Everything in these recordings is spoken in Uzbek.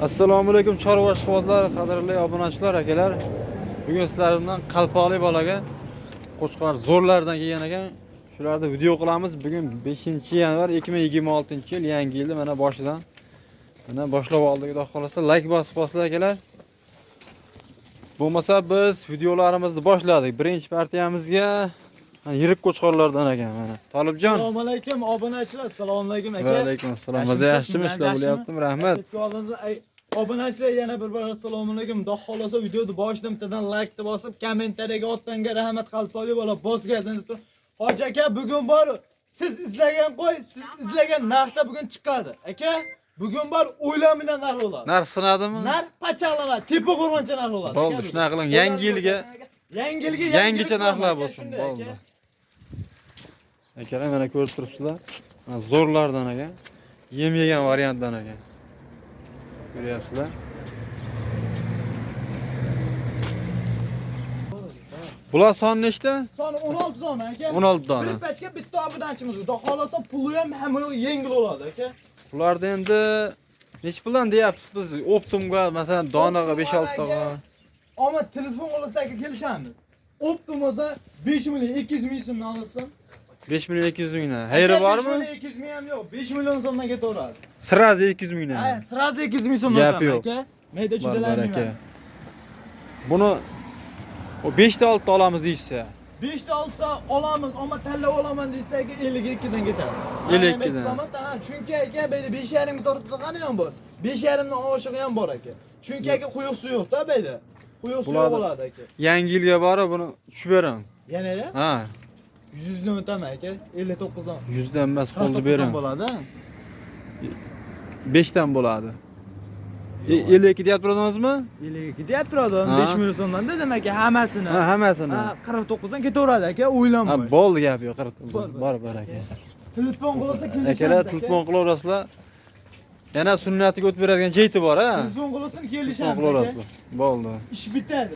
Assalomu alaykum chorva ishqibozlar, qadrli obunachilar, akalar. Bugun sizlardan qalpoqli bolaga qo'chqor zo'rlardan kelgan ekan. Shularni video qilamiz. Bugun 5-yanvar 2026-yil, yangi yilni mana boshidan mana boshlab oldik. Xudo xolasa like bosib qo'yinglar akalar. Bo'lmasa biz videolarimizni boshladik. Birinchi partiyamizga yirik qo'chqorlardan ekan mana. Tolibjon. Assalomu alaykum obunachilar. Assalomu alaykum aka. Va alaykum assalom. Maza yaxshimi? Ishlar bo'lyaptimi? Rahmat. Obunachilar yana bir bor assalomu alaykum. Xudo xolasa videoni boshidan bittadan like deb bosib, kommentariyaga otdanga rahmat qalbli bo'lib bosgandan deb. Hoji aka bugun bor siz izlagan qo'y, siz izlagan narxda bugun chiqadi. Aka bugun bor o'ylamida narx bo'ladi. Narx sinadimi? Narx pachaqlanadi, tepa qo'rg'oncha narx bo'ladi. Bo'ldi, shunaqa qiling. Yangi yilga yangicha narxlar bo'lsin. Bo'ldi. Akalar mana ko'rib turibsizlar. Mana zo'rlardan ekan. Yem yegan variantdan ekan. Ko'ryapsizlar. Bular soni nechta? Soni 16 dona aka. 16 dona. Bir pachka bitta obunachimiz. Xudo xolasa puli ham hamma yengil bo'ladi aka. Bularda endi nech puldan deyapsiz biz? Optimga masalan donaga 5-6 taga. Ammo telefon olsa aka kelishamiz. Optim bo'lsa 5 million 200 ming so'mdan olasan. 5 million 200 mingdan. Hayri bormi? 5 million 200 ming ham yo'q. 5 million so'mdan ketaveradi. Sirazi 200 mingdan. Ha, sirazi 200 ming so'mdan Gap yo'q. aka. Mayda judalarmi? Buni o 5 ta 6 ta olamiz deysiz. 5 ta 6 ta olamiz, ammo tanlab olaman desa aka 52 dan ketadi. 52 dan. Chunki aka bayda 5,5 ming tortib qani ham bor. 5,5 dan oshig'i ham bor aka. Chunki aka quyuq suv yo'q-da bayda. Quyuq suv bo'ladi aka. Yangi yilga borib buni tushib bering. Yana-ya? Ha. 100 dan o'taman aka. 59 dan. 100 dan emas, qo'lni bering. Bo'ladi. 5 dan bo'ladi. 52 deyap turadingizmi? 52 deyap turadi. 5 million so'mdan da demak hammasini. Ha, hammasini. Ha, 49 dan ketaveradi aka, o'ylanmay. Ha, bo'ldi gap yo'q, 49. Bor aka. Telefon qilsa kelishamiz. Akalar telefon qilaverasizlar. Yana sunnatiga o'tib beradigan jeyti bor, ha? Telefon qilsa Telefon kelishamiz. qilaverasizlar. Bo'ldi. Ish bitadi.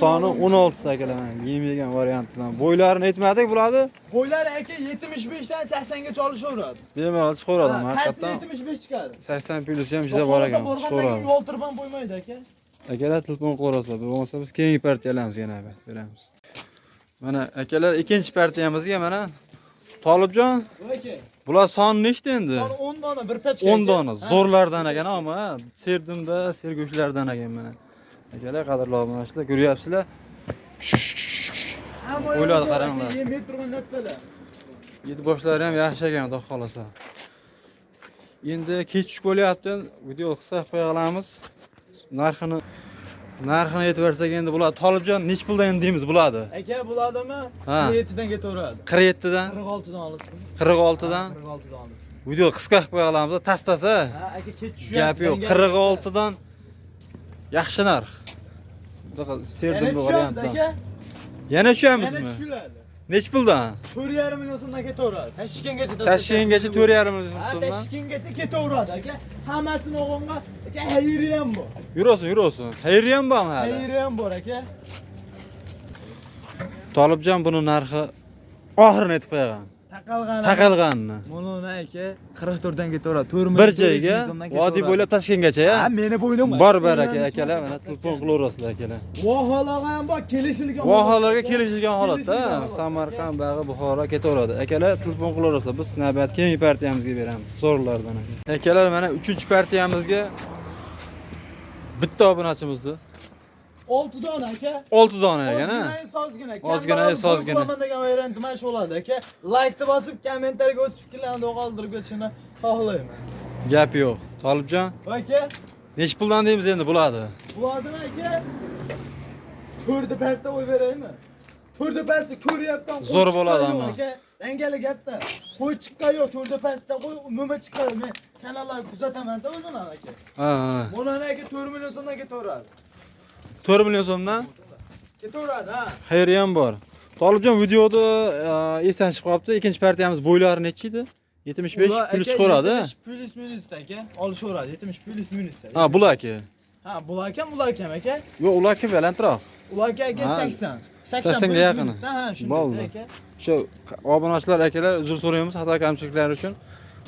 Soni 16 ta akalar. Yem yegan variantidan. Bo'ylarini aytmadik bularni. Bo'ylari aka 75 dan 80 gacha olishaveradi. Bemalol chiqaveradi Qaysi haqiqatan. 75 chiqadi. 80 plus ham juda bor ekan. Chiqaveradi. Yo'ltirib ham qo'ymaydi aka. Akalar telefon qilaverasizlar. Bo'lmasa biz keyingi partiyalarimiz yana beramiz. Mana akalar ikkinchi partiyamizga mana Tolibjon. Aka. Bular soni nechta endi? Soni 10 dona bir pachka. 10 dona zo'rlardan ekan, ammo serdimda, sergo'shlardan ekan mana. Akalar qadrli obunachilar, ko'ryapsizlar. O'yladi qaranglar. Yemay turgan narsalar. Yedi boshlari ham yaxshi ekan, xudo xolasa. Endi kech tushib bo'lyapti. Video qisqa qo'ya qolamiz. Narxini aytib bersak endi bular Tolibjon nech puldan endi deymiz bularni? Aka bo'ladimi? Ha. 47 dan ketaveradi. 47 dan, 46 dan olsin. 46 dan. 46 dan olsin. Video qisqa qilib qo'ya qolamiz. Tastasa. Ha, aka kech tushadi. Gap yo'q. 46 dan yaxshi narx. Bunaqa serdim variantdan. aka. Yana tushamizmi? Yana tushiladi. Nech puldan? 4,5 million so'mdan ketaveradi. Tashkentgacha Tashkentgacha 4,5 million Ha, so'mdan. Tashkentgacha ketaveradi aka. Hammasini o'g'onga aka hayri ham bor. Yursin. Xayri ham bormi hali? Hayri ham bor aka. Tolibjon buni narxi oxirini aytib qo'ygan. Taqalganini. Buni aka 44 dan ketaveradi. 4 million. Bir joyga vodiy bo'ylab Tashkentgacha, Ha, ya? meni bo'ylam. Bor akalar, mana telefon qilaverasizlar akalar. Vohalarga ham bor, kelishilgan. Vohalarga kelishilgan holatda Samarqand, Bag'i, Buxoro ketaveradi. Akalar telefon qilaverasizlar. Biz navbat keyingi partiyamizga beramiz. Zo'rlardan. Akalar mana 3-partiyamizga bitta obunachimizni 6 dona aka. 6 dona ekan, ha? Ozgina. Mana degan variant mana shu bo'ladi aka. Like deb bosib, kommentariyaga o'z fikrlaringizni qoldirib ketishini xohlayman. Gap yo'q. Tolibjon, Aka, nech puldan deymiz endi bularni? bo'ladimi aka? Ko'rdi pastda qo'y beraymi? Ko'rdi pastda ko'ryapman. Zo'r bo'ladi ammo. Aka, dangali gapda. Qo'y chiqqan yo'q, ko'rdi pastda qo'y, umuman chiqqan. Men kanallarni kuzataman-da o'zim aka. Ha. Buni aka 4 million so'mdan ketaveradi. 4 million so'mdan Ketaveradi, ha. xayri ham bor. Tolibjon videoda esdan chiqib qolibdi. Ikkinchi partiyamiz bo'ylari necha edi? 75 plus chiqaradi. 70 plus minus aka. Olishaveradi. 70 plus minus. Ha, bulaki. Ha, bulakam aka. Yo'q, ulaki balandroq. Ulaki aka 80. 80 ga yaqin. Ha, shunday Bo'ldi. aka. Shu obunachilar akalar uzr so'raymiz xato kamchiliklar uchun.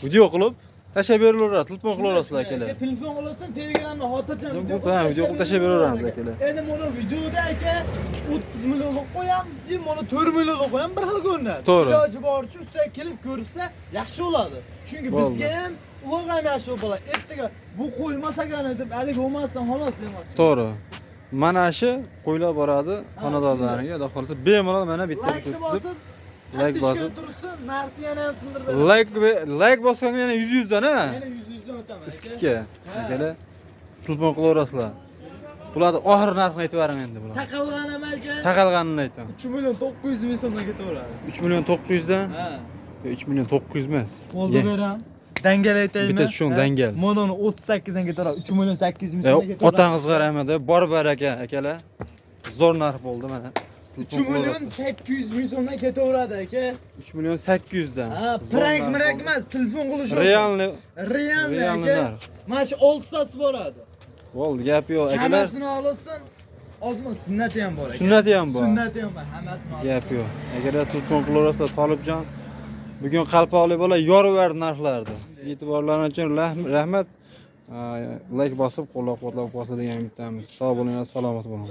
Video qilib Tashlab berilaveradi, telefon qilaverasizlar akalar. Telefon qilasan, Telegramda xotirjam Bu bilan video qilib tashlab beraveramiz akalar. Endi mana videoda aka 30 millionga qo'yam, mana 4 millionga qo'yam, bir xil ko'rinadi. To'g'ri. Iloji boricha ustiga kelib ko'rsa yaxshi bo'ladi. Chunki Bo'ldi. bizga ham ulug' ham yaxshi bo'ladi. Ertaga bu qo'ymasagan deb alik bo'lmasdan xolos demoqchi. To'g'ri. Mana shu qo'ylar boradi xonadonlariga, xudo xolasa bemalol mana bitta Like bitta bosib, like bosib. tursin, narxni yana ham sindirib beraman. Like bosgan yana 100 dan a? Yana 100 dan o'taman. Iskitga. Akalar telefon qilaverasizlar. Bularni oxir narxini aytib beraman endi bular. Taqalgan ham aka. Taqalganini aytaman. 3 million 900 ming so'mdan ketaveradi. 3 million 900 dan? Ha. 3 million 900 emas. Qo'lda beram. Dangal aytaymi? Bitta tushun, dangal. Mononi 38 dan ketaveradi. 3 million 800 ming so'mdan ketaveradi. Otangizga rahmat, bor baraka akalar. Zo'r narx bo'ldi mana. 3 million 800 ming so'mdan ketaveradi aka. 3 million 800 dan. Ha, prank emas, telefon qilish uchun. Realni Realni realni aka. narx. Mana shu 6 tasi boradi. Bo'ldi, gap yo'q akalar. Hammasini olasan. Ozmi sunnati ham bor aka. Sunnati ham bor. Sunnati ham bor, hammasini olasan. Gap yo'q. Agar telefon qilaversa Tolibjon bugun qalpoqli bola yoraverdi narxlarni. E'tiborlaringiz uchun rahmat. Like bosib qo'llab-quvvatlab qo'ysa degan umidamiz. Sog' bo'ling, salomat bo'ling.